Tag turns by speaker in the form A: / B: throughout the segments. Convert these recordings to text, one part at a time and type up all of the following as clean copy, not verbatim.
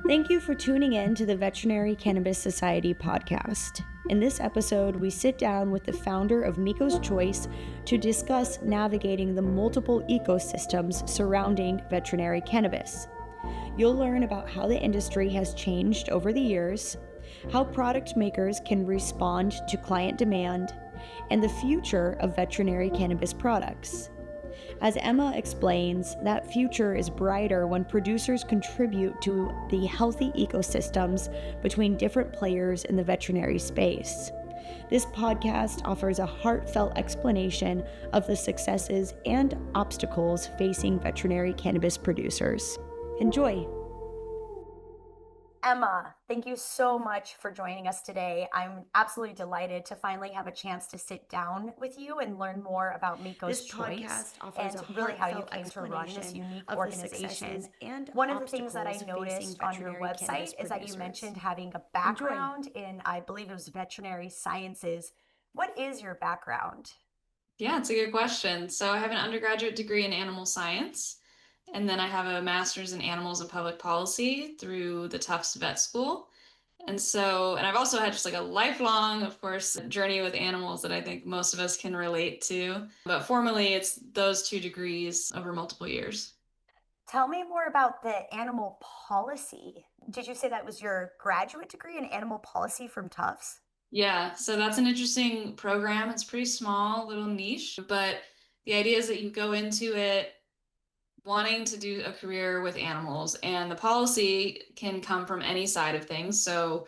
A: Thank you for tuning in to the Veterinary Cannabis Society podcast. In this episode, we sit down with the founder of Mikko's Choice to discuss navigating the multiple ecosystems surrounding veterinary cannabis. You'll learn about how the industry has changed over the years, how product makers can respond to client demand, and the future of veterinary cannabis products. As Emma explains, that future is brighter when producers contribute to the healthy ecosystems between different players in the veterinary space. This podcast offers a heartfelt explanation of the successes and obstacles facing veterinary cannabis producers. Enjoy! Emma, thank you so much for joining us today. I'm absolutely delighted to finally have a chance to sit down with you and learn more about Mikko's Choice and really how you came to run this unique organization. And one of the things that I noticed on your website is that you mentioned having a background in, I believe it was veterinary sciences. What is your background?
B: Yeah, it's a good question. So I have an undergraduate degree in animal science, and then I have a master's in animals and public policy through the Tufts Vet School. And I've also had just like a lifelong, of course, journey with animals that I think most of us can relate to. But formally, it's those two degrees over multiple years.
A: Tell me more about the animal policy. Did you say that was your graduate degree in animal policy from Tufts?
B: Yeah, so that's an interesting program. It's pretty small, little niche, but the idea is that you go into it wanting to do a career with animals, and the policy can come from any side of things. So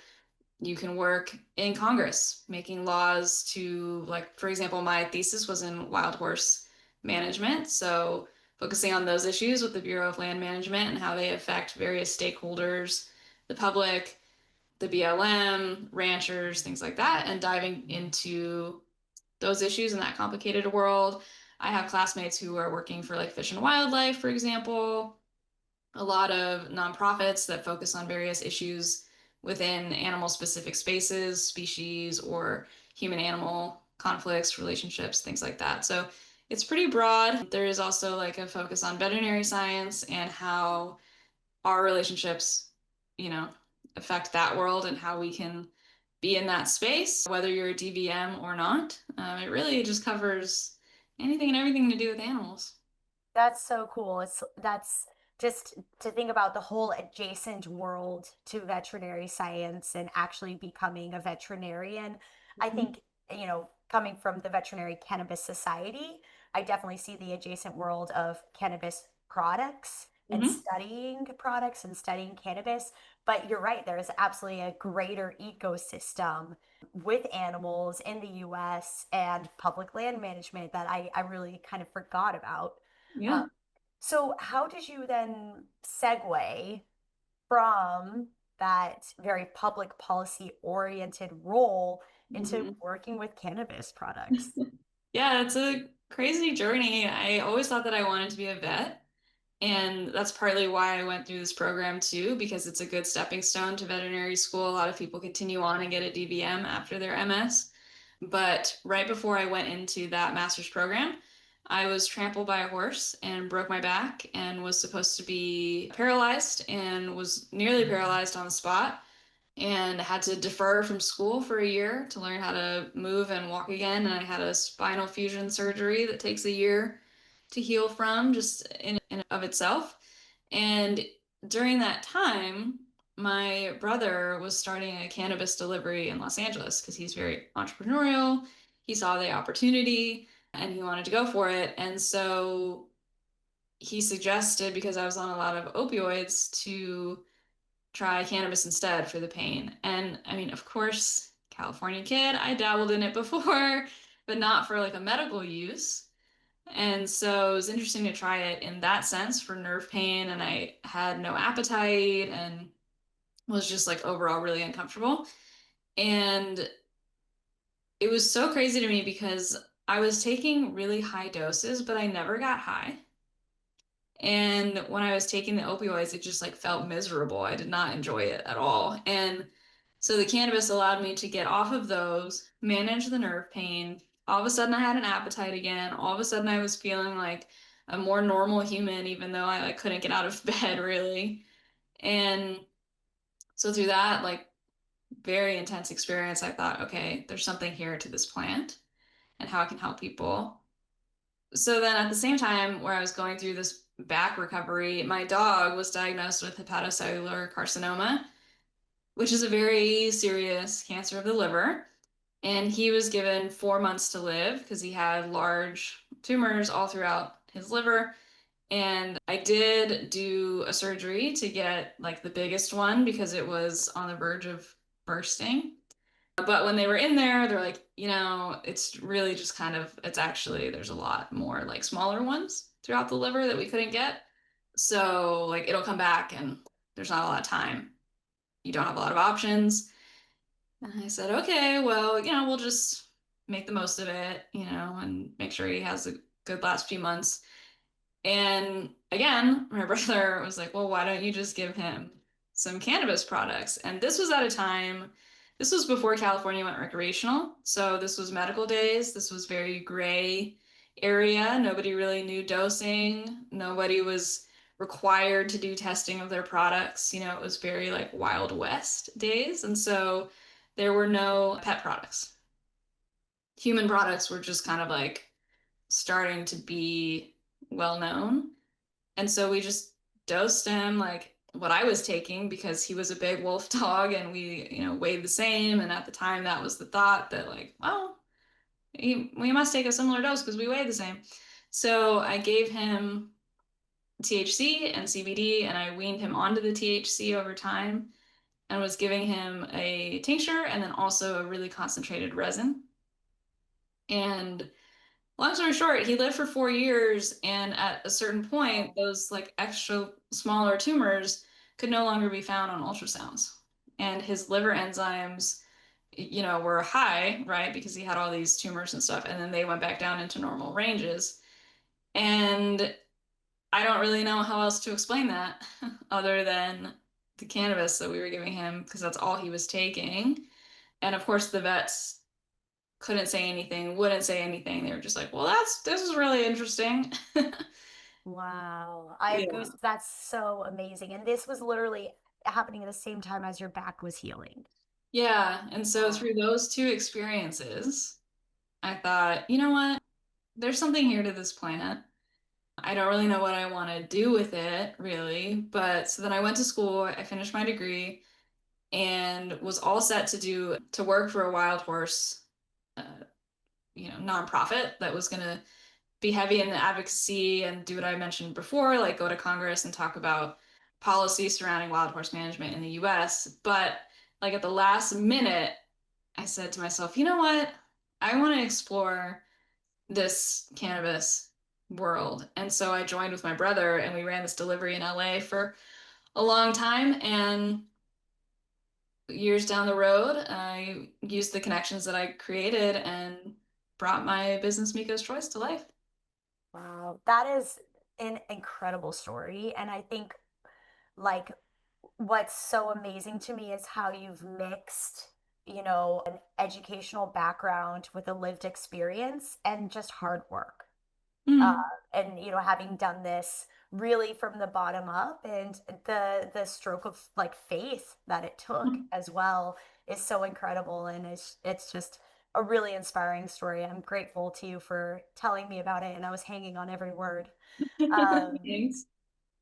B: you can work in Congress making laws to, like, for example, my thesis was in wild horse management. So focusing on those issues with the Bureau of Land Management and how they affect various stakeholders, the public, the BLM, ranchers, things like that, and diving into those issues in that complicated world. I have classmates who are working for like Fish and Wildlife, for example, a lot of nonprofits that focus on various issues within animal specific spaces, species, or human animal conflicts, relationships, things like that. So it's pretty broad. There is also like a focus on veterinary science and how our relationships, you know, affect that world and how we can be in that space, whether you're a DVM or not. It really just covers anything and everything to do with animals.
A: That's so cool. That's just to think about the whole adjacent world to veterinary science and actually becoming a veterinarian. I think, coming from the Veterinary Cannabis Society, I definitely see the adjacent world of cannabis products and
B: Mm-hmm.
A: studying cannabis. But you're right, there is absolutely a greater ecosystem with animals in the US and public land management that I really kind of forgot about. Uh,
B: Yeah.
A: so how did you then segue from that very public policy oriented role into
B: Mhm.
A: working with cannabis products?
B: Yeah, it's a crazy journey. I always thought that I wanted to be a vet. And that's partly why I went through this program too, because it's a good stepping stone to veterinary school. A lot of people continue on and get a DVM after their MS. But right before I went into that master's program, I was trampled by a horse and broke my back and was supposed to be paralyzed and was nearly paralyzed on the spot and had to defer from school for a year to learn how to move and walk again. And I had a spinal fusion surgery that takes a year to heal from just in of itself. And during that time, my brother was starting a cannabis delivery in Los Angeles because he's very entrepreneurial. He saw the opportunity and he wanted to go for it. And so he suggested, because I was on a lot of opioids, to try cannabis instead for the pain. And I mean, of course, California kid, I dabbled in it before, but not for like a medical use. And so it was interesting to try it in that sense for nerve pain. And I had no appetite and was just like overall really uncomfortable. And it was so crazy to me because I was taking really high doses, but I never got high. And when I was taking the opioids, it just like felt miserable. I did not enjoy it at all. And so the cannabis allowed me to get off of those, manage the nerve pain. All of a sudden I had an appetite again. All of a sudden I was feeling like a more normal human, even though I like couldn't get out of bed really. And So through that, like very intense experience, I thought, okay, there's something here to this plant and how it can help people. So then at the same time where I was going through this back recovery, my dog was diagnosed with hepatocellular carcinoma, which is a very serious cancer of the liver. And he was given 4 months to live because he had large tumors all throughout his liver. And I did do a surgery to get like the biggest one because it was on the verge of bursting. But when they were in there, they're like, it's really just kind of, it's actually, there's a lot more like smaller ones throughout the liver that we couldn't get. So like it'll come back and there's not a lot of time. You don't have a lot of options. And I said, okay, well, we'll just make the most of it, and make sure he has a good last few months. And again, my brother was like, well, why don't you just give him some cannabis products? And this was at a time, this was before California went recreational. So this was medical days. This was very gray area. Nobody really knew dosing. Nobody was required to do testing of their products. It was very like Wild West days. And so there were no pet products. Human products were just kind of like starting to be well known. And so we just dosed him like what I was taking because he was a big wolf dog and we, weighed the same. And at the time, that was the thought that, like, well, we must take a similar dose because we weigh the same. So I gave him THC and CBD and I weaned him onto the THC over time and was giving him a tincture and then also a really concentrated resin. And long story short, he lived for 4 years, and at a certain point, those like extra smaller tumors could no longer be found on ultrasounds. And his liver enzymes, were high, right? Because he had all these tumors and stuff, and then they went back down into normal ranges. And I don't really know how else to explain that other than the cannabis that we were giving him, because that's all he was taking. And of course, the vets couldn't say anything, wouldn't say anything. They were just like, well, this is really interesting.
C: Wow. I have
B: Yeah.
C: goose. That's so amazing. And this was literally happening at the same time as your back was healing.
B: Yeah. And so
C: Wow.
B: through those two experiences, I thought, you know what? There's something here to this plant. I don't really know what I want to do with it, really. But so then I went to school, I finished my degree, and was all set to work for a wild horse, uh, nonprofit that was going to be heavy in the advocacy and do what I mentioned before, like go to Congress and talk about policy surrounding wild horse management in the US. But like at the last minute, I said to myself, you know what? I want to explore this cannabis world. And so I joined with my brother and we ran this delivery in LA for a long time. And years down the road, I used the connections that I created and brought my business Miko's Choice to life.
C: Wow. That is an incredible story. And I think like what's so amazing to me is how you've mixed, an educational background with a lived experience and just hard work. uh,
B: Mm.
C: and having done this really from the bottom up, and the stroke of like faith that it took as well is so incredible, and it's just a really inspiring story. I'm grateful to you for telling me about it, and I was hanging on every word. um,
B: Thanks.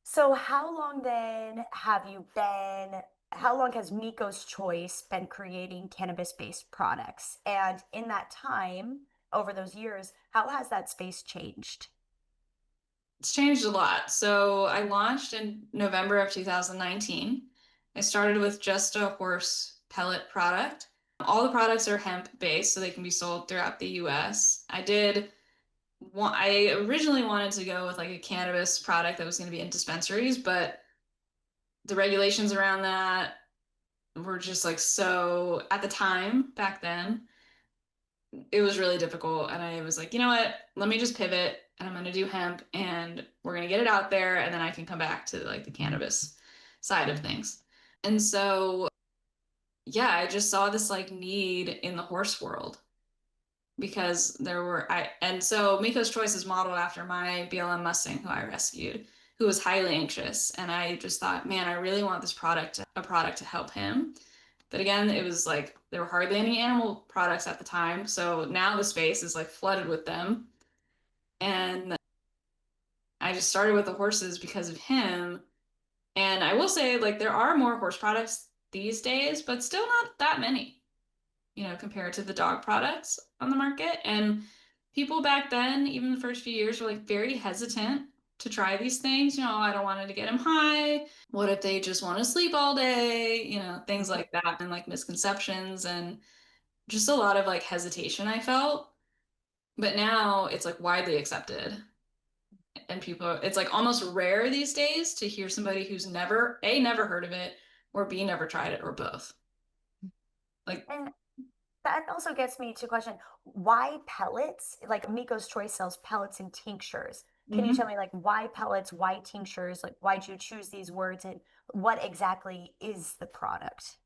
C: so how long then have you been how long has Miko's Choice been creating cannabis-based products? And in that time, over those years, how has that space changed?
B: It's changed a lot. So I launched in November of 2019. I started with just a horse pellet product. All the products are hemp based, so they can be sold throughout the US. I originally wanted to go with like a cannabis product that was going to be in dispensaries, but the regulations around that were just like so at the time back then it was really difficult. And I was like, you know what? Let me just pivot and I'm going to do hemp and we're going to get it out there. And then I can come back to like the cannabis side of things. And so, yeah, I just saw this like need in the horse world because and so Miko's Choice is modeled after my BLM Mustang who I rescued. who was highly anxious. And I just thought, man, I really want this a product to help him. But again, it was like there were hardly any animal products at the time. So now the space is like flooded with them. And I just started with the horses because of him. And I will say, like, there are more horse products these days, but still not that many, compared to the dog products on the market. And people back then, even the first few years, were like very hesitant to try these things. I don't want it to get him high. What if they just want to sleep all day? Things like that, and like misconceptions and just a lot of like hesitation I felt. But now it's like widely accepted. And people, it's like almost rare these days to hear somebody who's never heard of it, or B, never tried it, or both. Like,
C: And that also gets me to question, why pellets? Like Miko's Choice sells pellets and tinctures. Can you tell
B: mhm.
C: me like why pellets, why tinctures? Like why'd you choose these words and what exactly is the product?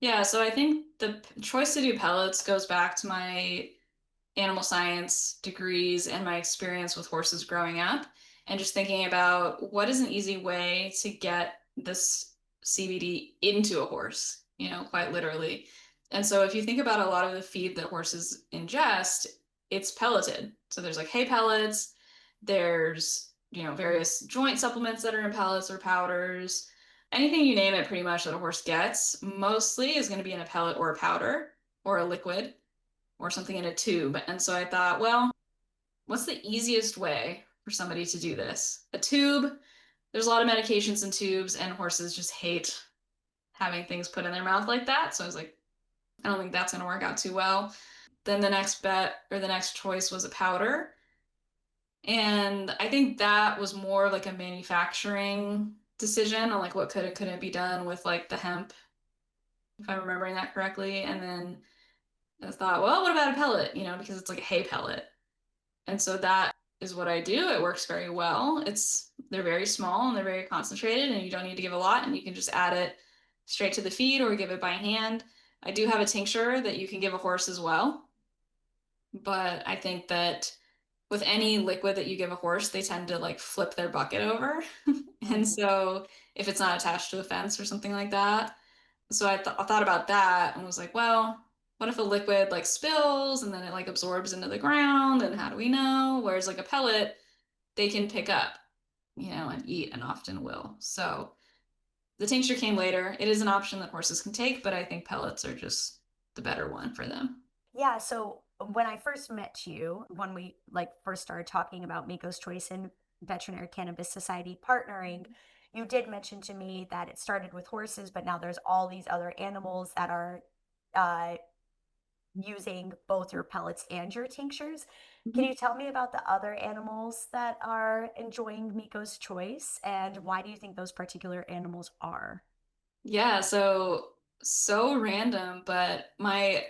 B: Yeah, so I think the choice to do pellets goes back to my animal science degrees and my experience with horses growing up, and just thinking about what is an easy way to get this CBD into a horse, quite literally. And so if you think about a lot of the feed that horses ingest, it's pelleted. So there's like hay pellets, there's, various joint supplements that are in pellets or powders. Anything you name it pretty much that a horse gets mostly is going to be in a pellet or a powder or a liquid or something in a tube. And so I thought, well, what's the easiest way for somebody to do this? A tube, there's a lot of medications in tubes, and horses just hate having things put in their mouth like that. So I was like, I don't think that's going to work out too well. Then the next bet or the next choice was a powder. And I think that was more like a manufacturing decision on like what couldn't be done with like the hemp, if I'm remembering that correctly. And then I thought, well, what about a pellet? Because it's like a hay pellet. And so that is what I do. It works very well. They're very small and they're very concentrated, and you don't need to give a lot, and you can just add it straight to the feed or give it by hand. I do have a tincture that you can give a horse as well, but I think that with any liquid that you give a horse, they tend to like flip their bucket over. And
C: Mhm.
B: so if it's not attached to a fence or something like that. So I thought about that and was like, well, what if a liquid like spills and then it like absorbs into the ground, and how do we know? Whereas like a pellet, they can pick up, and eat, and often will. So the tincture came later. It is an option that horses can take, but I think pellets are just the better one for them.
C: Yeah, so when I first met you, when we like first started talking about Miko's Choice and Veterinary Cannabis Society partnering, you did mention to me that it started with horses, but now there's all these other animals that are uh, using both your pellets and your tinctures. Can
B: Mhm.
C: you tell me about the other animals that are enjoying Miko's Choice and why do you think those particular animals are?
B: Yeah, so random, but my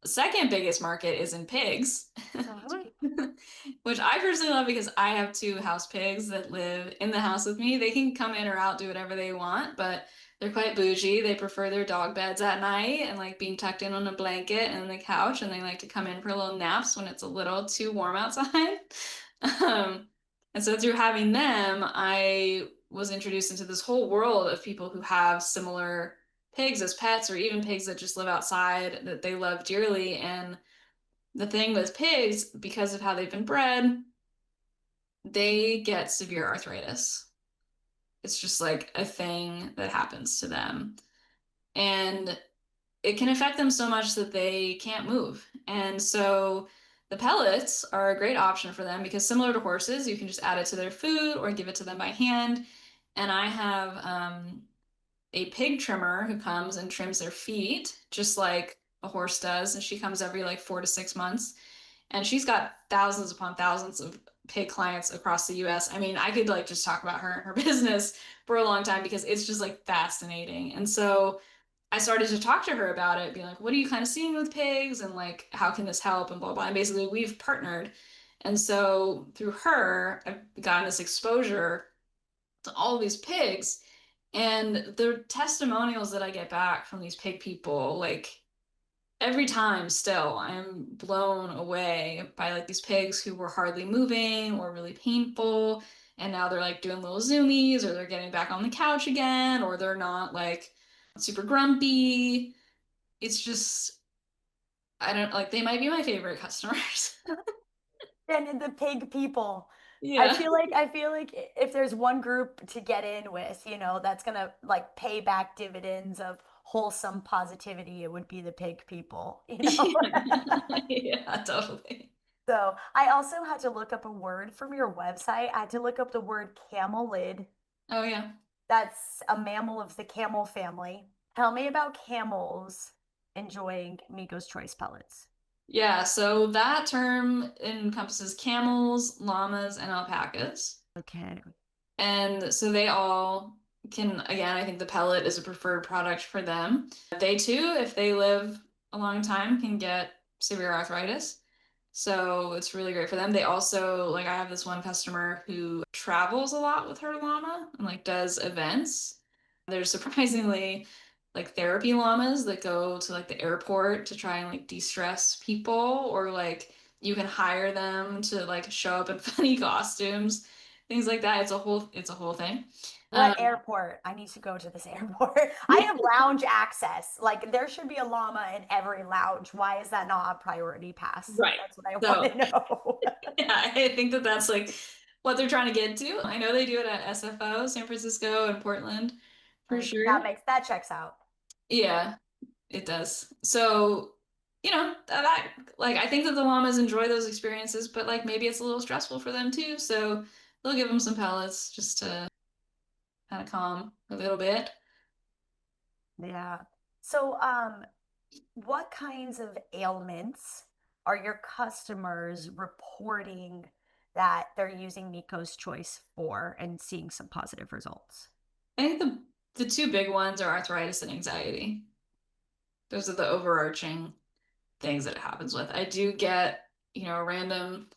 B: second biggest market is in pigs,
C: Mhm.
B: which I personally love because I have two house pigs that live in the house with me. They can come in or out, do whatever they want, but they're quite bougie. They prefer their dog beds at night and like being tucked in on a blanket and the couch, and they like to come in for little naps when it's a little too warm outside. Um, and so through having them, I was introduced into this whole world of people who have similar pigs as pets, or even pigs that just live outside that they love dearly. And the thing with pigs, because of how they've been bred, they get severe arthritis. It's just like a thing that happens to them. And it can affect them so much that they can't move. And so the pellets are a great option for them because, similar to horses, you can just add it to their food or give it to them by hand. And I have a pig trimmer who comes and trims their feet, just like a horse does. And she comes every like 4 to 6 months. And she's got thousands upon thousands of pig clients across the US. I mean, I could like just talk about her and her business for a long time because it's just like fascinating. And so I started to talk to her about it, being like, what are you kind of seeing with pigs? And like, how can this help? And blah, blah. And basically, we've partnered. And so through her, I've gotten this exposure to all of these pigs. And the testimonials that I get back from these pig people, like every time still, I'm blown away by like these pigs who were hardly moving or really painful. and now they're like doing little zoomies, or they're getting back on the couch again, or they're not like super grumpy. It's just, I don't like, they might be my favorite customers.
C: And the pig people.
B: Yeah.
C: I feel like if there's one group to get in with, that's gonna like pay back dividends of wholesome positivity, it would be the pig people.
B: Yeah, totally.
C: So I also had to look up a word from your website. I had to look up the word camelid.
B: Oh yeah.
C: That's a mammal of the camel family. Tell me about camels enjoying Miko's Choice pellets.
B: Yeah, so that term encompasses camels, llamas, and alpacas.
C: Okay.
B: And so they all can, again, I think the pellet is a preferred product for them. They too, if they live a long time, can get severe arthritis. So it's really great for them. They also, like, I have this one customer who travels a lot with her llama and like does events. There's surprisingly like therapy llamas that go to like the airport to try and like de-stress people, or like you can hire them to like show up in funny costumes, things like that. It's a whole thing.
C: What
B: Um,
C: airport? I need to go to this airport. I have lounge access. Like there should be a llama in every lounge. Why is that not a priority pass?
B: right.
C: That's what I want
B: So
C: to know.
B: yeah, I think that that's like what they're trying to get to. I know they do it at SFO, San Francisco and Portland, for sure.
C: That checks out.
B: Yeah, it does. So, that like I think that the llamas enjoy those experiences, but like maybe it's a little stressful for them too. So they'll give them some pellets just to kind of calm a little bit.
C: Yeah. So, what kinds of ailments are your customers reporting that they're using Miko's Choice for and seeing some positive results?
B: I think the two big ones are arthritis and anxiety. Those are the overarching things that it happens with. I do get, random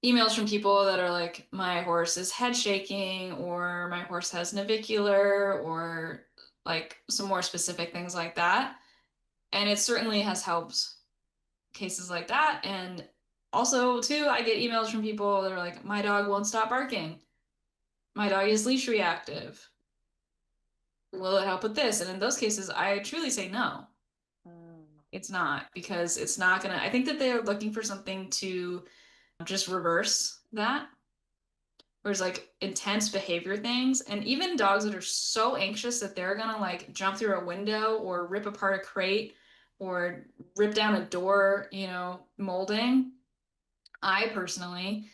B: emails from people that are like, my horse is head shaking, or my horse has navicular, or like some more specific things like that. And it certainly has helped cases like that. And also, too, I get emails from people that are like, my dog won't stop barking. My dog is leash reactive. Will it help with this? And in those cases, I truly say no.
C: Mm.
B: It's not, because it's not gonna. I think that they're looking for something to just reverse that. Whereas like intense behavior things, and even dogs that are so anxious that they're gonna like jump through a window or rip apart a crate or rip down a door, molding. I personally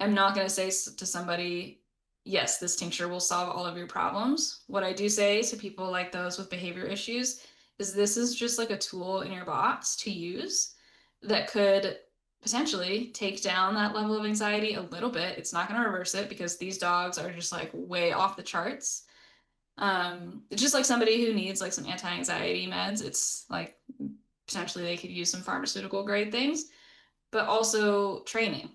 B: am not going to say to somebody, yes, this tincture will solve all of your problems. What I do say to people like those with behavior issues is this is just like a tool in your box to use that could potentially take down that level of anxiety a little bit. It's not going to reverse it because these dogs are just like way off the charts. It's just like somebody who needs like some anti-anxiety meds. It's like potentially they could use some pharmaceutical grade things, but also training.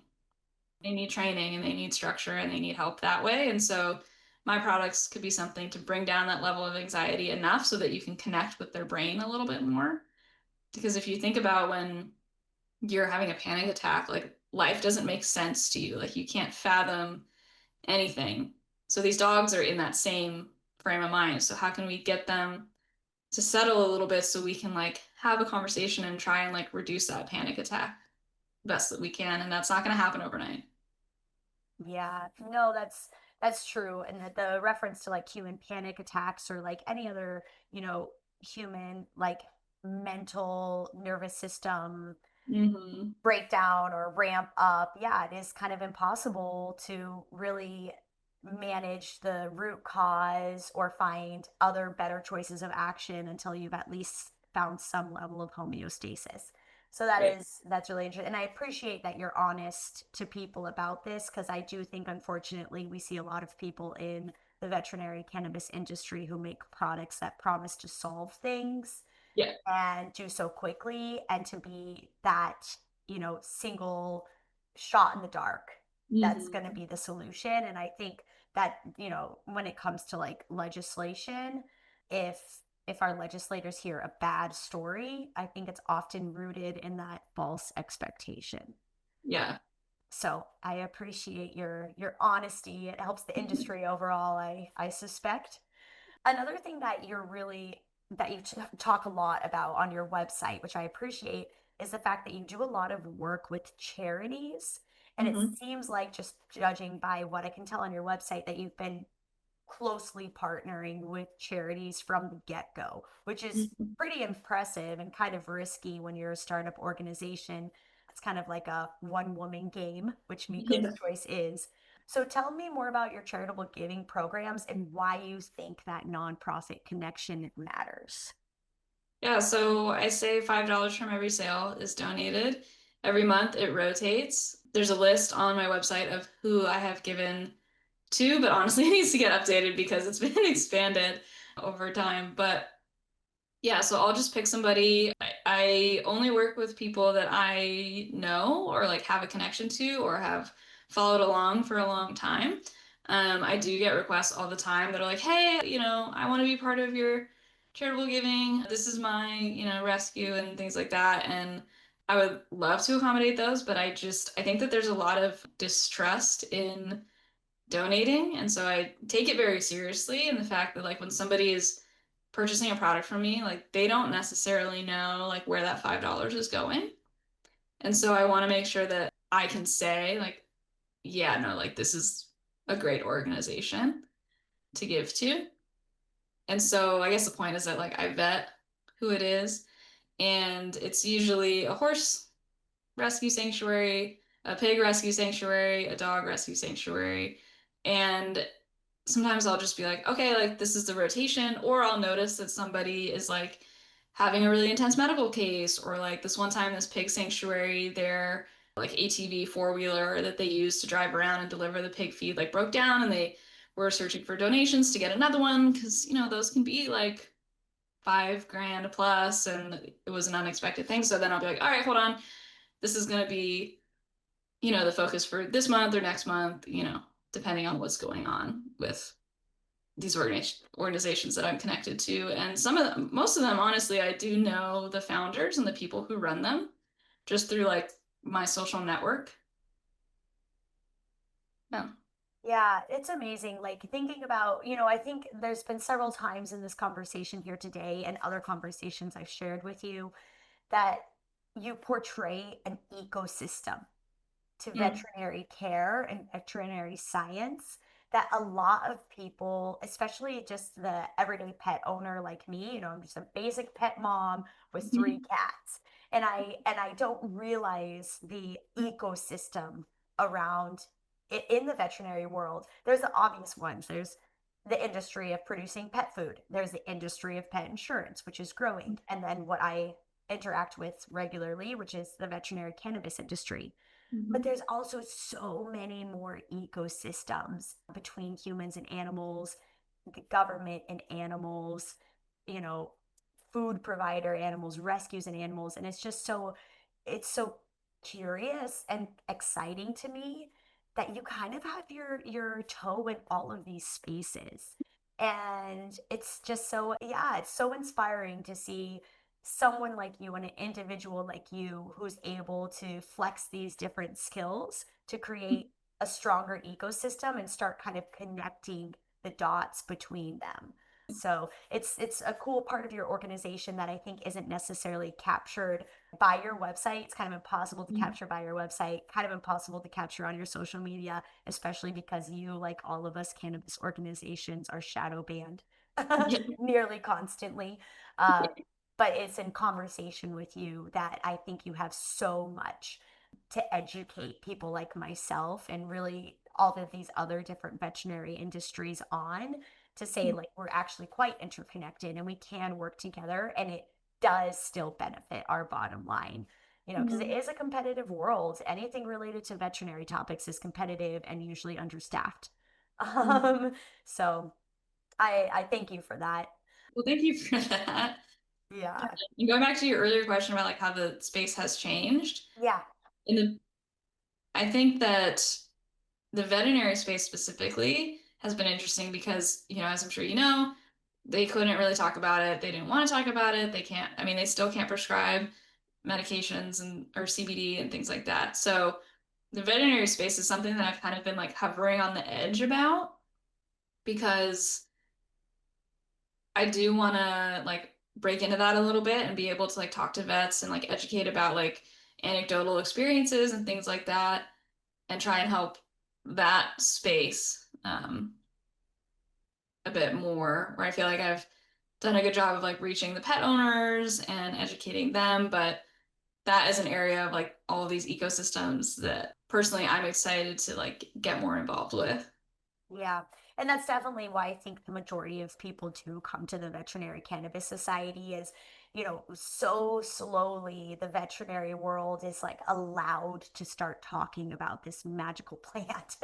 B: They need training and they need structure and they need help that way. And so my products could be something to bring down that level of anxiety enough so that you can connect with their brain a little bit more. Because if you think about when you're having a panic attack, like life doesn't make sense to you. Like you can't fathom anything. So these dogs are in that same frame of mind. So how can we get them to settle a little bit so we can like have a conversation and try and like reduce that panic attack best that we can? And that's not going to happen overnight.
C: Yeah, no, that's true. And the reference to like human panic attacks or like any other, human like mental nervous system
B: Mm-hmm.
C: breakdown or ramp up, yeah, it is kind of impossible to really manage the root cause or find other better choices of action until you've at least found some level of homeostasis. So
B: Right.
C: that's really interesting. And I appreciate that you're honest to people about this because I do think unfortunately we see a lot of people in the veterinary cannabis industry who make products that promise to solve things
B: Yeah.
C: and do so quickly and to be that, single shot in the dark that's going to
B: Mm-hmm.
C: be the solution. And I think that, when it comes to like legislation, if our legislators hear a bad story, I think it's often rooted in that false expectation.
B: Yeah.
C: So I appreciate your honesty. It helps the industry overall, I suspect. Another thing that you talk a lot about on your website, which I appreciate, is the fact that you do a lot of work with charities. And it
B: Mhm.
C: seems like, just judging by what I can tell on your website, that you've been closely partnering with charities from the get-go, which is
B: Mhm.
C: pretty impressive and kind of risky when you're a startup organization. It's kind of like a one-woman game, which Mikko's
B: Yeah.
C: Choice is. So tell me more about your charitable giving programs and why you think that nonprofit connection matters.
B: Yeah, so I say $5 from every sale is donated. Every month it rotates. There's a list on my website of who I have given to, but honestly, it needs to get updated because it's been expanded over time. But yeah, so I'll just pick somebody. I only work with people that I know or like have a connection to or have followed along for a long time. I do get requests all the time that are like, hey, I want to be part of your charitable giving. This is my, rescue and things like that. And I would love to accommodate those, but I think that there's a lot of distrust in donating. And so I take it very seriously. And the fact that like when somebody is purchasing a product from me, like they don't necessarily know like where that $5 is going. And so I want to make sure that I can say like, yeah, no, like this is a great organization to give to. And so I guess the point is that like I vet who it is, and it's usually a horse rescue sanctuary, a pig rescue sanctuary, a dog rescue sanctuary. And sometimes I'll just be like, okay, like this is the rotation, or I'll notice that somebody is like having a really intense medical case, or like this one time, this pig sanctuary, their like ATV four-wheeler that they use to drive around and deliver the pig feed like broke down, and they were searching for donations to get another one because those can be like 5 grand plus, and it was an unexpected thing. So then I'll be like, all right, hold on, this is going to be the focus for this month or next month, depending on what's going on with these organizations that I'm connected to. And most of them, honestly, I do know the founders and the people who run them just through like my social network. Yeah.
C: Yeah, it's amazing. Like thinking about, I think there's been several times in this conversation here today and other conversations I've shared with you that you portray an ecosystem to
B: Mm.
C: veterinary care and veterinary science that a lot of people, especially just the everyday pet owner like me, I'm just a basic pet mom with three cats. And I don't realize the ecosystem around it in the veterinary world. There's the obvious ones. There's the industry of producing pet food. There's the industry of pet insurance, which is growing. And then what I interact with regularly, which is the veterinary cannabis industry. But
B: Mhm.
C: there's also so many more ecosystems between humans and animals, the government and animals, you know, food provider animals, rescues and animals. And it's so curious and exciting to me that you kind of have your toe in all of these spaces. And it's just so, yeah, it's so inspiring to see someone like you and an individual like you who's able to flex these different skills to create a stronger ecosystem and start kind of connecting the dots between them. So it's a cool part of your organization that I think isn't necessarily captured by your website. It's kind of impossible to
B: Mhm.
C: capture by your website, kind of impossible to capture on your social media, especially because you, like all of us cannabis organizations, are shadow banned
B: Yeah.
C: nearly constantly. Uh, but it's in conversation with you that I think you have so much to educate people like myself and really all of these other different veterinary industries on, to say like we're actually quite interconnected and we can work together and it does still benefit our bottom line. Because it
B: Mhm.
C: is a competitive world. Anything related to veterinary topics is competitive and usually understaffed.
B: Mhm.
C: Um, so I thank you for that.
B: Well, thank you for that.
C: Yeah.
B: And going back to your earlier question about like how the space has changed,
C: Yeah.
B: in the I think that the veterinary space specifically has been interesting because, as I'm sure you know, they couldn't really talk about it. They didn't want to talk about it. They can't, I mean, they still can't prescribe medications and or CBD and things like that. So the veterinary space is something that I've kind of been like hovering on the edge about because I do want to like break into that a little bit and be able to like talk to vets and like educate about like anecdotal experiences and things like that and try and help that space a bit more where I feel like I've done a good job of like reaching the pet owners and educating them, but that is an area of like all of these ecosystems that personally I'm excited to like get more involved with.
C: Yeah. And that's definitely why I think the majority of people do come to the Veterinary Cannabis Society is, so slowly the veterinary world is like allowed to start talking about this magical plant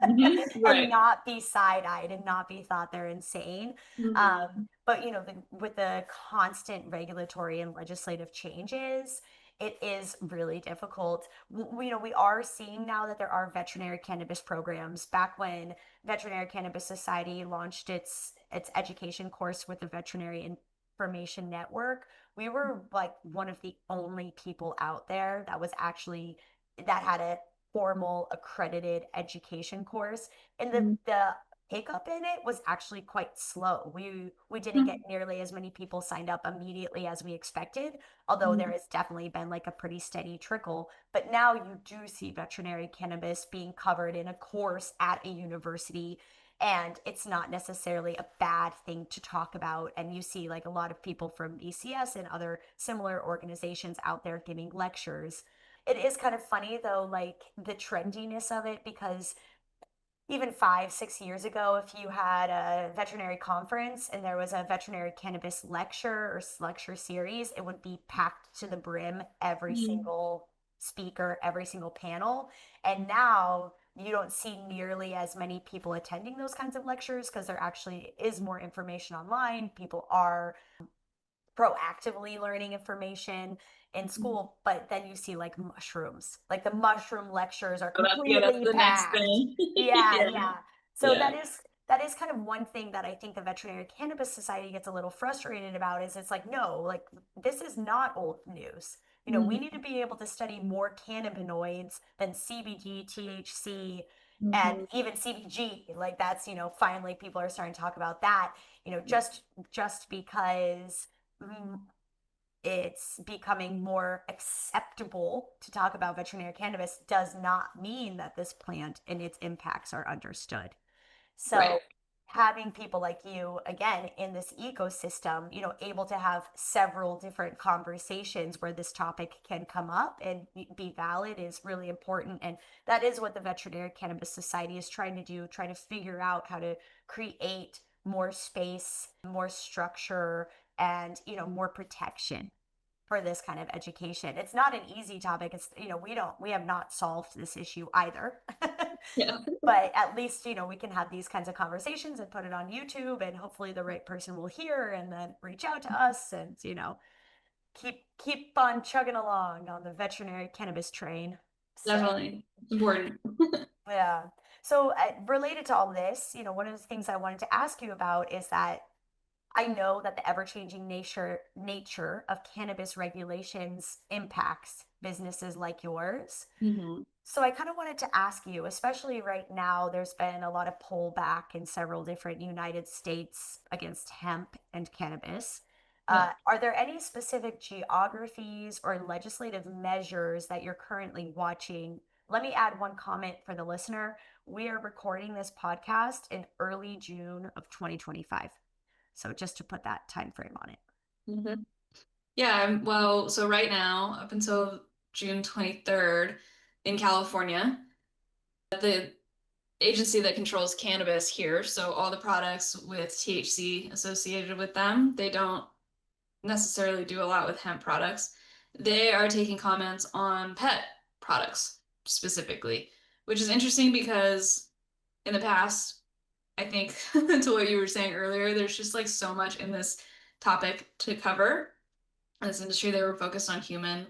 C: and
B: Right.
C: not be side-eyed and not be thought they're insane.
B: Mhm.
C: But with the constant regulatory and legislative changes, it is really difficult. We are seeing now that there are veterinary cannabis programs. Back when Veterinary Cannabis Society launched its education course with the Veterinary Information Network, we were like one of the only people out there that had a formal accredited education course. And the hiccup in it was actually quite slow. We didn't get nearly as many people signed up immediately as we expected, although there has definitely been like a pretty steady trickle. But now you do see veterinary cannabis being covered in a course at a university, and it's not necessarily a bad thing to talk about. And you see like a lot of people from ECS and other similar organizations out there giving lectures. It is kind of funny though, like the trendiness of it, because even 5, 6 years ago, if you had a veterinary conference and there was a veterinary cannabis lecture or lecture series, it would be packed to the brim, every
B: Mhm.
C: single speaker, every single panel. And now you don't see nearly as many people attending those kinds of lectures because there actually is more information online. People are proactively learning information in school, but then you see like mushrooms. Like the mushroom lectures are
B: So yeah, that's
C: completely
B: the next
C: packed.
B: thing.
C: Yeah,
B: Yeah.
C: yeah. So
B: Yeah.
C: that is kind of one thing that I think the Veterinary Cannabis Society gets a little frustrated about is it's like, no, like this is not old news. We need to be able to study more cannabinoids than CBD, THC, and
B: Mhm.
C: even CBG. Like that's, finally people are starting to talk about that, just because mm, it's becoming more acceptable to talk about veterinary cannabis does not mean that this plant and its impacts are understood.
B: Right.
C: So having people like you again in this ecosystem, able to have several different conversations where this topic can come up and be valid is really important. And that is what the Veterinary Cannabis Society is trying to do, trying to figure out how to create more space, more structure, and more protection for this kind of education. It's not an easy topic. It's we have not solved this issue either.
B: Yeah.
C: But at least we can have these kinds of conversations and put it on YouTube, and hopefully the right person will hear and then reach out to us, and keep on chugging along on the veterinary cannabis train. So
B: Definitely. It's important.
C: yeah. So related to all this, one of the things I wanted to ask you about is that I know that the ever-changing nature of cannabis regulations impacts businesses like yours.
B: Hmm.
C: So I kind of wanted to ask you, especially right now, there's been a lot of pullback in several different United States against hemp and cannabis.
B: Yeah.
C: Are there any specific geographies or legislative measures that you're currently watching? Let me add one comment for the listener. We are recording this podcast in early June of 2025. So just to put that time frame on it.
B: Hmm. Yeah. Well, so right now, up until June 23rd in California, the agency that controls cannabis here, so all the products with THC associated with them, they don't necessarily do a lot with hemp products. They are taking comments on pet products specifically, which is interesting because in the past, I think to what you were saying earlier, there's just like so much in this topic to cover. In this industry, they were focused on human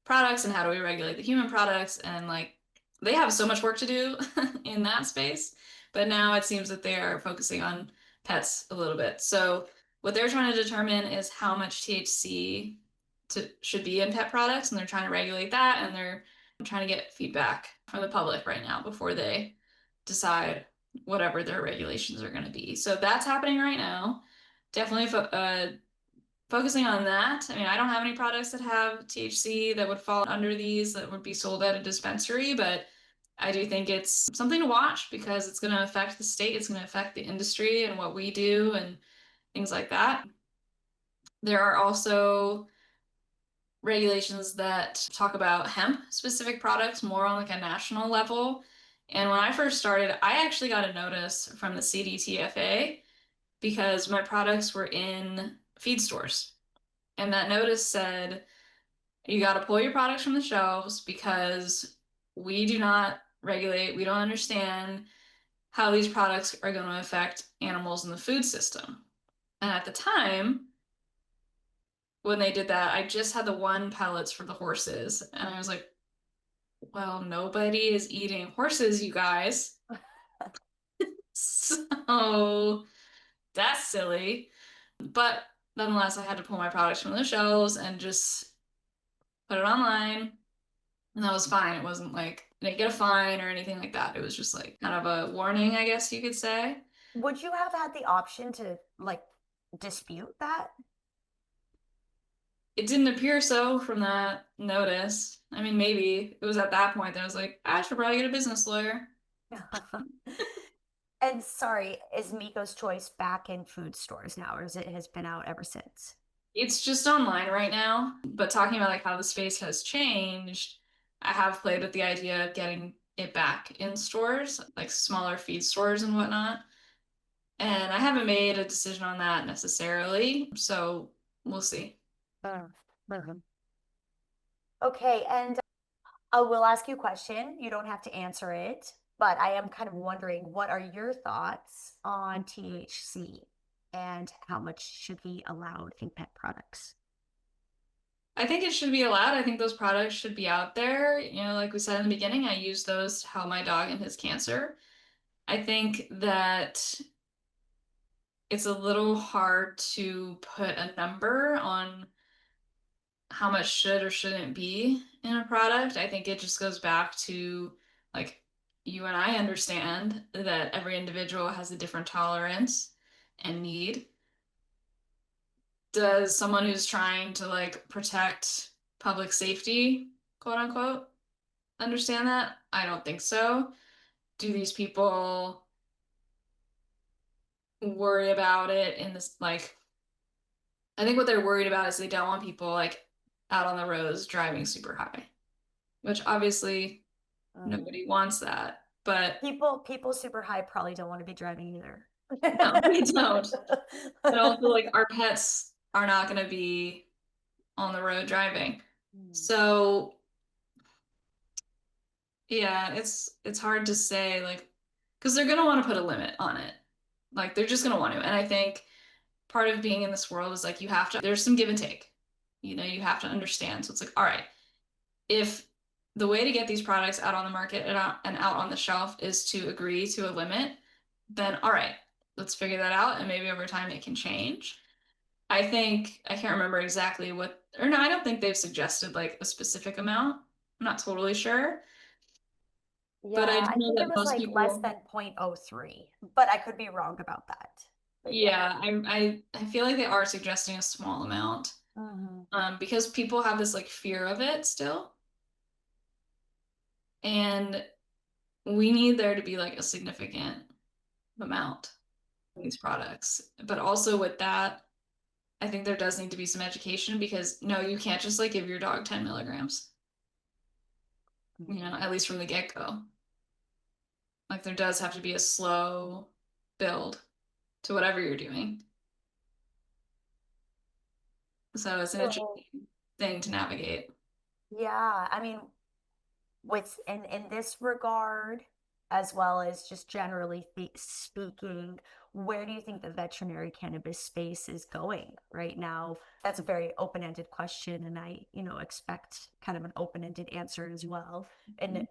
B: products and how do we regulate the human products, and like they have so much work to do in that space. But now it seems that they are focusing on pets a little bit. So what they're trying to determine is how much THC should be in pet products, and they're trying to regulate that, and they're I'm trying to get feedback from the public right now before they decide whatever their regulations are going to be. So that's happening right now. Definitely focusing on that. I mean, I don't have any products that have THC that would fall under these that would be sold at a dispensary, but I do think it's something to watch because it's going to affect the state, it's going to affect the industry and what we do and things like that. There are also regulations that talk about hemp specific products more on like a national level. And when I first started, I actually got a notice from the CDTFA because my products were in feed stores. And that notice said, you got to pull your products from the shelves because we do not regulate, we don't understand how these products are going to affect animals in the food system. And at the time, when they did that, I just had the one pellets for the horses. And I was like, well, nobody is eating horses, you guys. So that's silly. But nonetheless, I had to pull my products from the shelves and just put it online. And that was fine. It wasn't like I didn't get a fine or anything like that. It was just like kind of a warning, I guess you could say.
C: Would you have had the option to like dispute that?
B: It didn't appear so from that notice. I mean, maybe it was at that point that I was like, I should probably get a business lawyer.
C: And sorry, is Miko's Choice back in food stores now, or is it has been out ever since?
B: It's just online right now, but talking about like how the space has changed, I have played with the idea of getting it back in stores, like smaller feed stores and whatnot. And I haven't made a decision on that necessarily, so we'll see.
C: Okay, and I will ask you a question. You don't have to answer it, but I am kind of wondering what are your thoughts on THC and how much should be allowed in pet products?
B: I think it should be allowed. I think those products should be out there. Like we said in the beginning, I use those to help my dog and his cancer. I think that it's a little hard to put a number on how much should or shouldn't be in a product. I think it just goes back to like you and I understand that every individual has a different tolerance and need. Does someone who's trying to like protect public safety, quote unquote, understand that? I don't think so. Do these people worry about it in this like I think what they're worried about is they don't want people like out on the roads driving super high, which obviously nobody wants that. But
C: People super high probably don't want to be driving either.
B: no, we don't. But also like our pets are not going to be on the road driving. So yeah, it's hard to say like because they're going to want to put a limit on it. Like they're just going to want to. And I think part of being in this world is like you have to there's some give and take. You have to understand. So it's like, all right, if the way to get these products out on the market and out on the shelf is to agree to a limit, then all right, let's figure that out. And maybe over time it can change. I think, I can't remember exactly or no, I don't think they've suggested like a specific amount. I'm not totally sure, but I
C: Yeah,
B: do
C: I
B: know
C: think it
B: that
C: was
B: most
C: like less
B: people,
C: than 0.03, but I could be wrong about that. But yeah.
B: yeah, I feel like they are suggesting a small amount,
C: Mhm.
B: because people have this like fear of it still. And we need there to be like a significant amount of these products. But also with that, I think there does need to be some education because no, you can't just like give your dog 10 milligrams, at least from the get-go. Like there does have to be a slow build to whatever you're doing. So it's an
C: So,
B: interesting thing to navigate.
C: yeah, I mean, with in this regard, as well as just generally speaking, where do you think the veterinary cannabis space is going right now? That's a very open-ended question, and I expect kind of an open-ended answer as well. And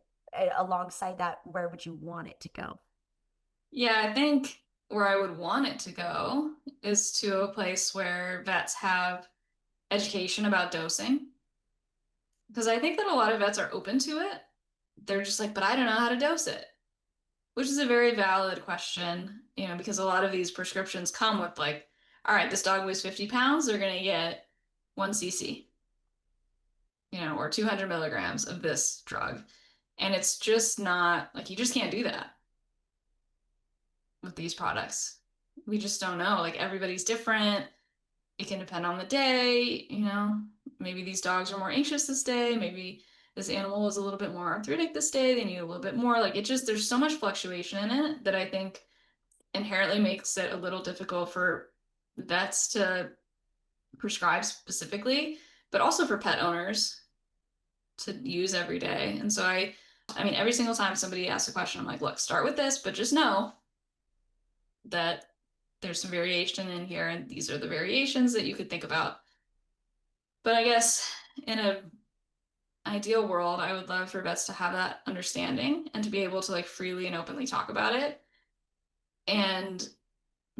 C: alongside that, where would you want it to go?
B: Yeah, I think where I would want it to go is to a place where vets have education about dosing. because I think that a lot of vets are open to it. They're just like, but I don't know how to dose it, which is a very valid question, because a lot of these prescriptions come with like, all right, this dog weighs 50 pounds, they're going to get 1 cc, or 200 milligrams of this drug. And it's just not like, you just can't do that with these products. We just don't know. Like everybody's different. It can depend on the day. Maybe these dogs are more anxious this day. Maybe this animal is a little bit more arthritic this day. They need a little bit more. Like there's so much fluctuation in it that I think inherently makes it a little difficult for vets to prescribe specifically, but also for pet owners to use every day. And so I mean, every single time somebody asks a question, I'm like, look, start with this, but just know that there's some variation in here, and these are the variations that you could think about. But I guess in an ideal world, I would love for vets to have that understanding and to be able to like freely and openly talk about it and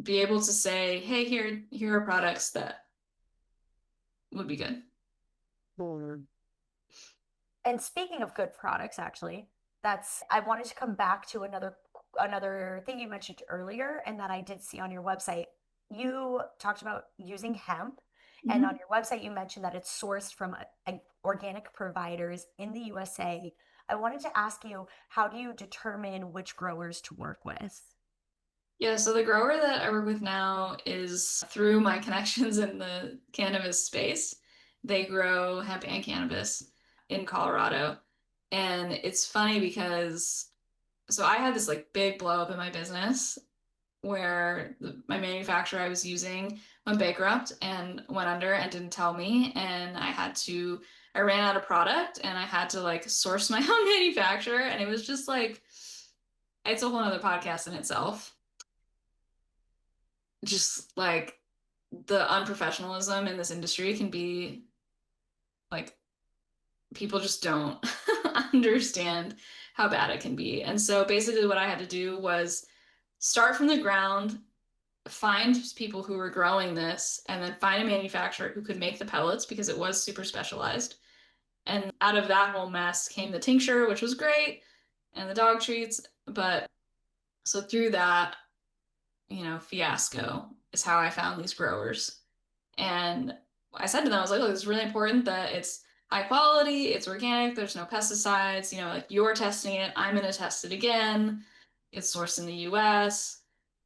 B: be able to say, hey, here are products that would be good.
C: And speaking of good products, actually, I wanted to come back to another thing you mentioned earlier and that I did see on your website. You talked about using hemp, and on your website you mentioned that it's sourced from organic providers in the USA. I wanted to ask you, how do you determine which growers to work with?
B: Yeah, so the grower that I work with now is through my connections in the cannabis space. They grow hemp and cannabis in Colorado. And it's funny because so I had this like big blow up in my business where my manufacturer I was using went bankrupt and went under and didn't tell me. And I ran out of product and I had to like source my own manufacturer. And it was just like, it's a whole other podcast in itself. Just like the unprofessionalism in this industry can be like, people just don't understand how bad it can be. And so basically what I had to do was start from the ground, find people who were growing this, and then find a manufacturer who could make the pellets because it was super specialized. And out of that whole mess came the tincture, which was great, and the dog treats. But so through that, fiasco is how I found these growers. And I said to them, I was like, look, it's really important that it's high quality, it's organic, there's no pesticides, like you're testing it, I'm gonna test it again. It's sourced in the US.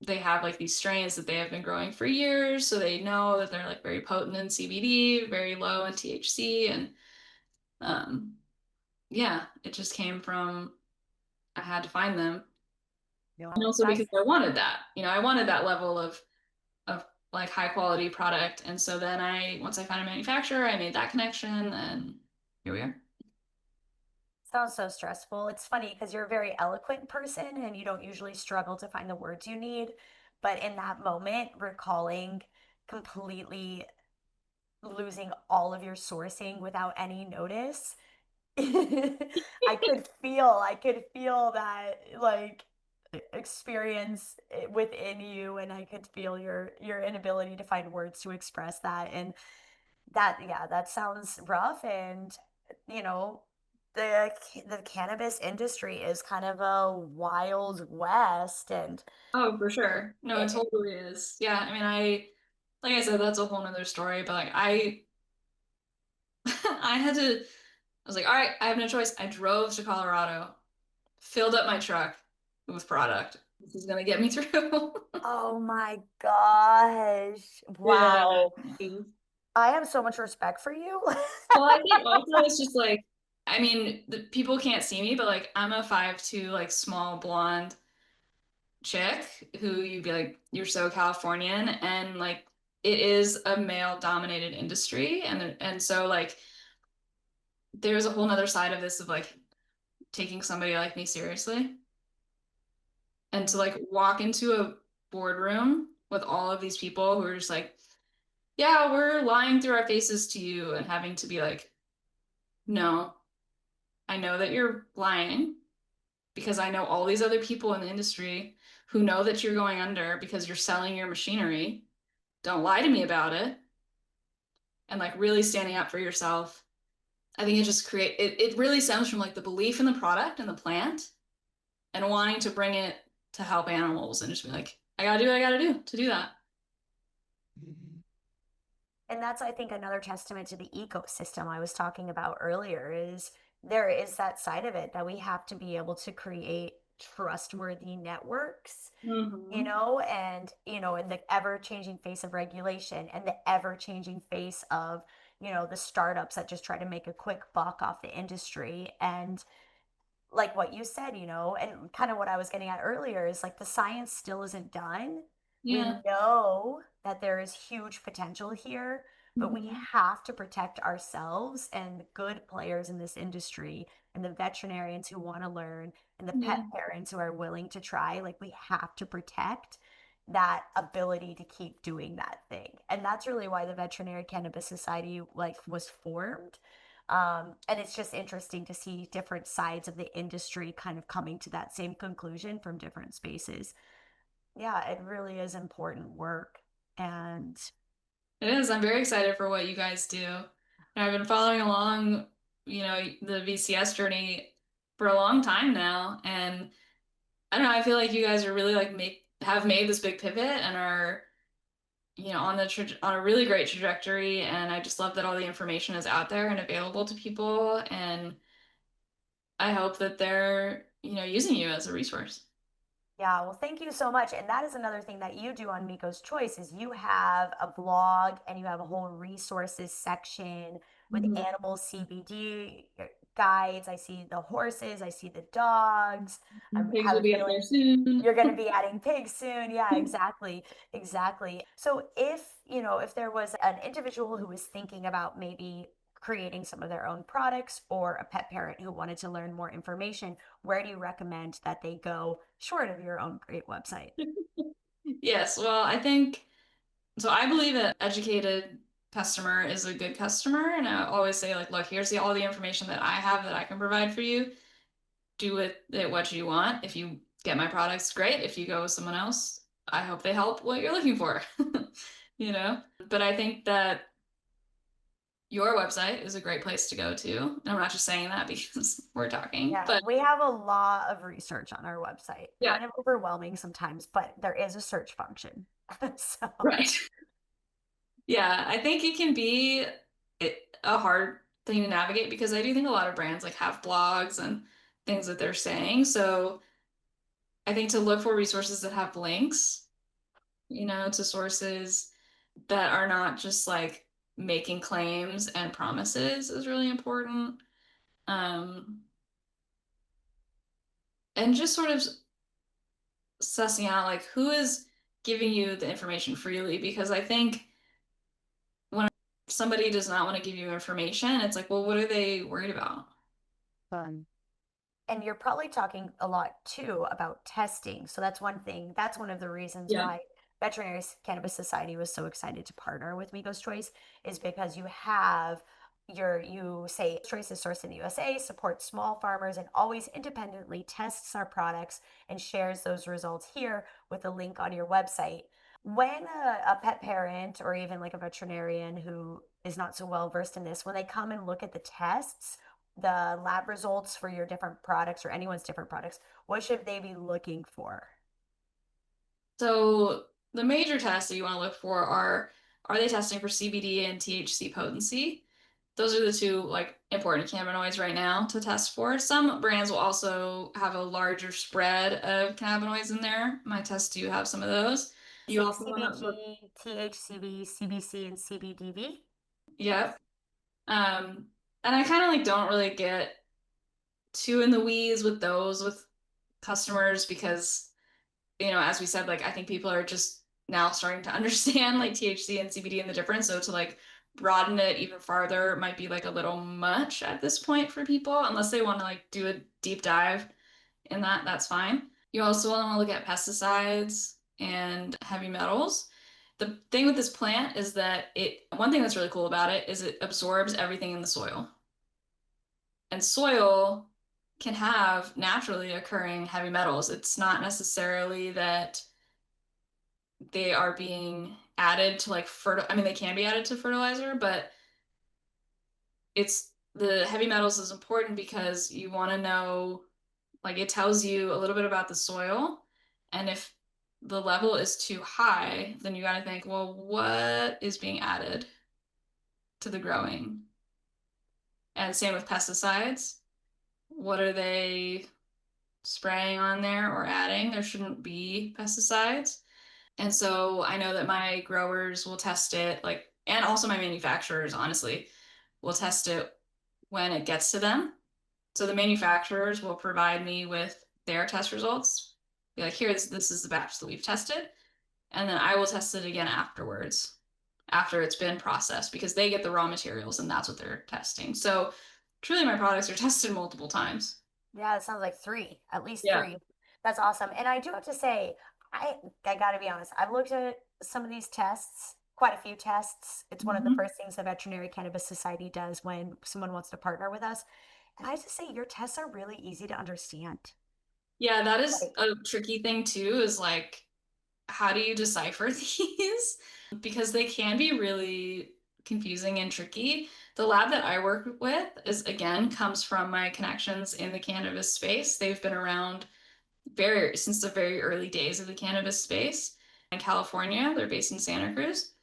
B: They have like these strains that they have been growing for years, so they know that they're like very potent in CBD, very low in THC, and um, yeah, it just came from I had to find them. And also
C: That's
B: because I wanted that. I wanted that level of like high quality product. And so then once I found a manufacturer, I made that connection and here we are.
C: sounds so stressful. It's funny because you're a very eloquent person and you don't usually struggle to find the words you need. But in that moment, recalling completely losing all of your sourcing without any notice, I could feel that like experience within you, and I could feel your inability to find words to express that. And yeah, that sounds rough. And you know, the cannabis industry is kind of a wild west, and
B: Oh, for sure. No, it
C: it,
B: totally is. Yeah, I mean, like I said, that's a whole nother story, but like I had to, I was like, all right, I have no choice. I drove to Colorado, filled up my truck with product. This is gonna get me through.
C: oh my gosh,
B: Yeah.
C: wow. I have so much respect for you.
B: Well, I think also it's just like, I mean, the people can't see me, but like I'm a 5'2", like small blonde chick who you'd be like, you're so Californian, and like it is a male dominated industry, and so like there's a whole nother side of this of like taking somebody like me seriously, and to like walk into a boardroom with all of these people who are just like, yeah, we're lying through our faces to you, and having to be like, no, I know that you're lying because I know all these other people in the industry who know that you're going under because you're selling your machinery. Don't lie to me about it. And like really standing up for yourself. I think it really stems from like the belief in the product and the plant and wanting to bring it to help animals and just be like, I gotta do what I gotta do to do that.
C: And that's, I think, another testament to the ecosystem I was talking about earlier is there is that side of it that we have to be able to create trustworthy networks,
B: Mm-hmm.
C: and, in the ever changing face of regulation and the ever changing face of, the startups that just try to make a quick buck off the industry. And like what you said, and kind of what I was getting at earlier is like the science still isn't done. We
B: Yeah.
C: know that there is huge potential here, but we
B: Mm-hmm.
C: have to protect ourselves and the good players in this industry and the veterinarians who want to learn and the pet
B: Yeah.
C: parents who are willing to try. Like we have to protect that ability to keep doing that thing. And that's really why the Veterinary Cannabis Society like was formed. And it's just interesting to see different sides of the industry kind of coming to that same conclusion from different spaces. Yeah, it really is important work. And
B: It is. I'm very excited for what you guys do. And I've been following along, the VCS journey for a long time now. And I don't know, I feel like you guys are really like have made this big pivot and are, on a really great trajectory. And I just love that all the information is out there and available to people. And I hope that they're, using you as a resource.
C: yeah, well, thank you so much. And that is another thing that you do on Miko's Choice is you have a blog and you have a whole resources section with
B: Mhm.
C: animal CBD guides. I see the horses, I see the dogs. I
B: Pigs
C: have
B: will
C: a
B: be up there
C: feeling
B: soon.
C: you're going to be adding pigs soon. Yeah, exactly. Exactly. So if there was an individual who was thinking about maybe creating some of their own products or a pet parent who wanted to learn more information, where do you recommend that they go short of your own great website?
B: Yes, well, I think so. I believe an educated customer is a good customer, and I always say, like, look, here's all the information that I have that I can provide for you. Do with it what you want. If you get my products, great. If you go with someone else, I hope they help what you're looking for. You know? But I think that your website is a great place to go to. And I'm not just saying that because we're talking,
C: Yeah,
B: but
C: we have a lot of research on our website.
B: yeah,
C: Kind of overwhelming sometimes, but there is a search function. So,
B: right. Yeah, I think it can be a hard thing to navigate because I do think a lot of brands like have blogs and things that they're saying. So I think to look for resources that have links, to sources that are not just like making claims and promises is really important. Um, and just sort of sussing out like who is giving you the information freely because I think when somebody does not want to give you information, it's like, well, what are they worried about?
C: fun. And you're probably talking a lot too about testing. So that's one thing. That's one of the reasons
B: Yeah.
C: why Veterinary Cannabis Society was so excited to partner with Miko's Choice is because you say Choice is sourced in the USA, supports small farmers, and always independently tests our products and shares those results here with a link on your website. When a pet parent or even like a veterinarian who is not so well versed in this, when they come and look at the tests, the lab results for your different products or anyone's different products, what should they be looking for?
B: So the major tests that you want to look for are they testing for CBD and THC potency? Those are the two like important cannabinoids right now to test for. Some brands will also have a larger spread of cannabinoids in there. My tests do have some of those. You
C: Say
B: also want to look,
C: CBG, THCV, CBC, and CBDV.
B: yep. And I kind of like don't really get too in the weeds with those with customers because as we said, like I think people are just now starting to understand like THC and CBD and the difference. So to like broaden it even farther might be like a little much at this point for people, unless they want to like do a deep dive in that, that's fine. You also want to look at pesticides and heavy metals. The thing with this plant is that one thing that's really cool about it is it absorbs everything in the soil. And soil can have naturally occurring heavy metals. It's not necessarily that they are being added to like fertile. I mean, they can be added to fertilizer, but it's the heavy metals is important because you want to know, like it tells you a little bit about the soil. And if the level is too high, then you got to think, well, what is being added to the growing? And same with pesticides. What are they spraying on there or adding? There shouldn't be pesticides. And so I know that my growers will test it, like, and also my manufacturers, honestly, will test it when it gets to them. So the manufacturers will provide me with their test results. Be like, here, this is the batch that we've tested. And then I will test it again afterwards, after it's been processed, because they get the raw materials and that's what they're testing. So truly, my products are tested multiple times.
C: Yeah, it sounds like three, at least
B: Yeah.
C: three. That's awesome. And I do have to say, I got to be honest. I've looked at some of these tests, quite a few tests. It's one of the
B: Mhm.
C: first things the Veterinary Cannabis Society does when someone wants to partner with us. And I have to say, your tests are really easy to understand.
B: Yeah, that is
C: Like,
B: a tricky thing too, is like, how do you decipher these? Because they can be really confusing and tricky. The lab that I work with is again comes from my connections in the cannabis space. They've been around very since the very early days of the cannabis space in California. They're based in Santa Cruz.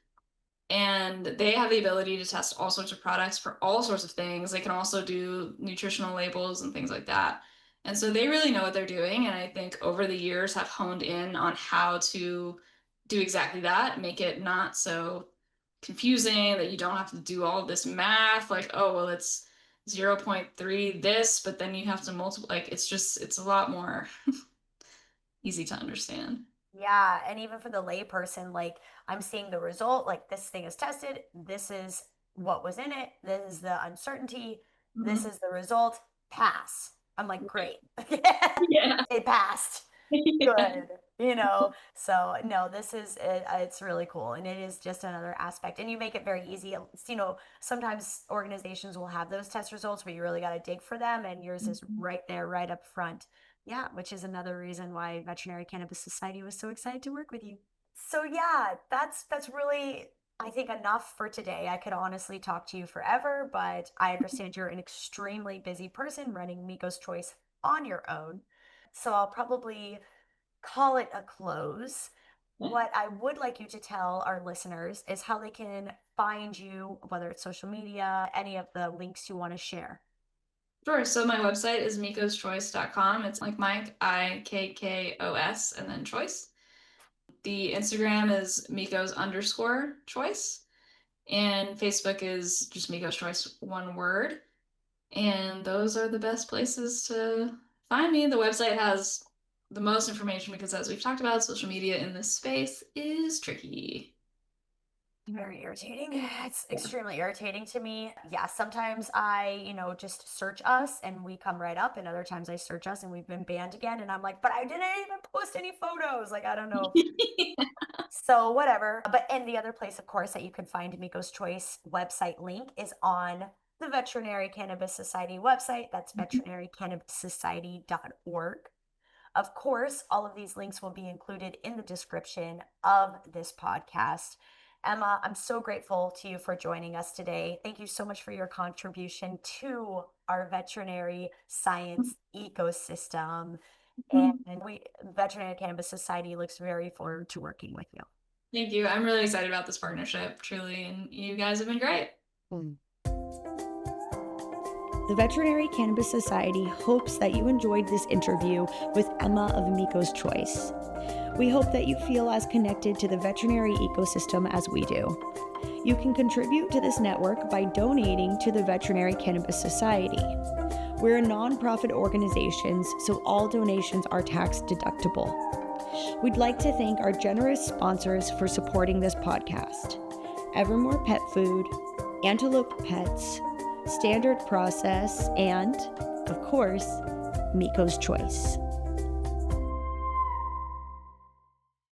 B: And they have the ability to test all sorts of products for all sorts of things. They can also do nutritional labels and things like that. And so they really know what they're doing. And I think over the years have honed in on how to do exactly that, make it not so confusing that you don't have to do all of this math, like, oh, well, it's 0.3 this, but then you have to multiply. Like, it's a lot more easy to understand.
C: yeah, and even for the layperson, like I'm seeing the result, like this thing is tested, this is what was in it, this is the uncertainty, this
B: Mhm.
C: is the result, pass. I'm like, great.
B: Yeah.
C: It passed.
B: Yeah.
C: Good, so no, this is it's really cool, and it is just another aspect, and you make it very easy. Sometimes organizations will have those test results, but you really got to dig for them, and yours is
B: Mhm.
C: right there, right up front. Yeah, which is another reason why Veterinary Cannabis Society was so excited to work with you. So yeah, that's really, I think, enough for today. I could honestly talk to you forever, but I understand you're an extremely busy person running Miko's Choice on your own. So I'll probably call it a close. What I would like you to tell our listeners is how they can find you, whether it's social media, any of the links you want to share.
B: Sure. So my website is mikoschoice.com. It's like Mike, IKKOS, and then choice. The Instagram is Mikos_choice. And Facebook is just Mikos Choice, one word. And those are the best places to find me. The website has the most information because, as we've talked about, social media in this space is tricky.
C: Very irritating. It's extremely irritating to me. Yeah, sometimes I, just search us and we come right up, and other times I search us and we've been banned again. And I'm like, but I didn't even post any photos. Like, I don't know. So, whatever. And the other place, of course, that you can find Miko's Choice website link is on the Veterinary Cannabis Society website. That's veterinarycannabissociety.org. Of course, all of these links will be included in the description of this podcast. Emma, I'm so grateful to you for joining us today. Thank you so much for your contribution to our veterinary science ecosystem. And Veterinary Cannabis Society looks very forward to working with you.
B: Thank you. I'm really excited about this partnership, truly, and you guys have been great.
A: The Veterinary Cannabis Society hopes that you enjoyed this interview with Emma of Miko's Choice. We hope that you feel as connected to the veterinary ecosystem as we do. You can contribute to this network by donating to the Veterinary Cannabis Society. We're a nonprofit organization, so all donations are tax deductible. We'd like to thank our generous sponsors for supporting this podcast: Evermore Pet Food, Antelope Pets, Standard Process, and, of course, Miko's Choice.